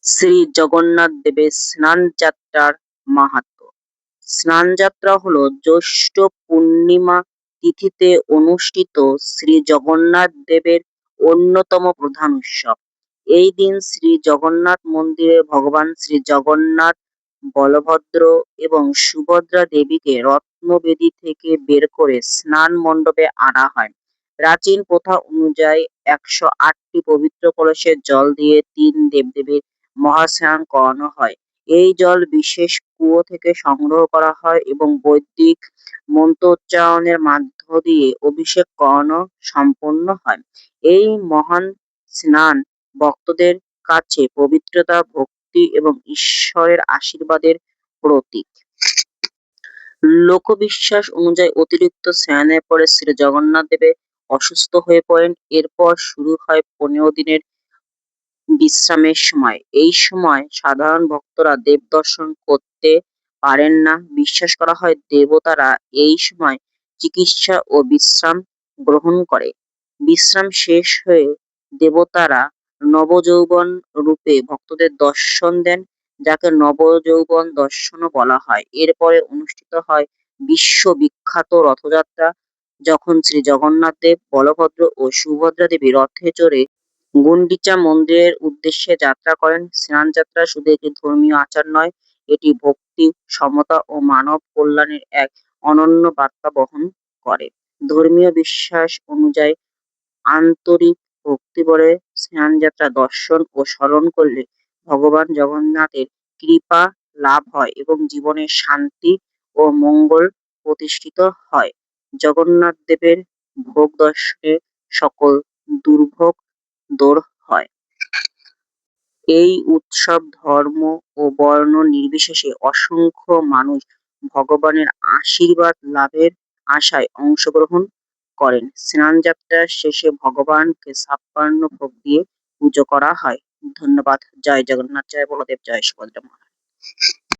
শ্রী জগন্নাথ দেবের স্নান যাত্রার মাহাত্ম্য। স্নান যাত্রা হলো জ্যৈষ্ঠ পূর্ণিমা তিথিতে অনুষ্ঠিত শ্রী জগন্নাথ দেবের অন্যতম প্রধান উৎসব। এই দিন শ্রী জগন্নাথ মন্দিরে ভগবান শ্রী জগন্নাথ, বলভদ্র এবং সুভদ্রা দেবীকে রত্নবেদী থেকে বের করে স্নান মণ্ডপে আনা হয়। প্রাচীন প্রথা অনুযায়ী ১০৮টি পবিত্র কলসে জল দিয়ে ৩ দেবদেবীর মহাস্নান করানো হয়। এই জল বিশেষ কুয়ো থেকে সংগ্রহ করা হয় এবং বৈদিক মন্ত্রোচ্চারণের মধ্য দিয়ে অভিষেক করানো সম্পন্ন হয়। এই মহান স্নান ভক্তদের কাছে পবিত্রতা, ভক্তি এবং ঈশ্বরের আশীর্বাদের প্রতীক। লোকবিশ্বাস অনুযায়ী অতিরিক্ত স্নানের পরে শ্রী জগন্নাথ দেব অসুস্থ হয়ে পড়েন। এরপর শুরু হয় ১৫ দিনের বিশ্রামের সময়। এই সময় সাধারণ ভক্তরা দেব দর্শন করতে পারেন না। বিশ্বাস করা হয় দেবতারা এই সময় চিকিৎসা ও বিশ্রাম গ্রহণ করে। বিশ্রাম শেষ হয়ে দেবতারা নবযৌবন রূপে ভক্তদের দর্শন দেন, যাকে নবযৌবন দর্শনও বলা হয়। এরপরে অনুষ্ঠিত হয় বিশ্ববিখ্যাত রথযাত্রা, যখন শ্রী জগন্নাথ দেব, বলভদ্র ও সুভদ্রা দেবী রথে চড়ে গুন্ডিচা মন্দিরের উদ্দেশ্যে যাত্রা করেন। স্নানযাত্রা শুধু একটি ধর্মীয় আচার নয়, এটি ভক্তি, সমতা ও মানব কল্যাণের এক অনন্য বার্তা বহন করে। ধর্মীয় বিশ্বাস অনুযায়ী আন্তরিক ভক্তিভরে স্নানযাত্রা দর্শন ও স্মরণ করলে ভগবান জগন্নাথের কৃপা লাভ হয় এবং জীবনে শান্তি ও মঙ্গল প্রতিষ্ঠিত হয়। জগন্নাথ দেবের ভোগ দর্শনে সকল দুর্ভোগ দূর হয়। এই উৎসব ধর্ম ও বর্ণ নির্বিশেষে অসংখ্য মানুষ ভগবানের আশীর্বাদ লাভের আশায় অংশগ্রহণ করেন। স্নানযাত্রার শেষে ভগবানকে ৫৬ ভোগ দিয়ে পুজো করা হয়। ধন্যবাদ। জয় জগন্নাথ, জয় বলদেব, জয় সুভদ্রা।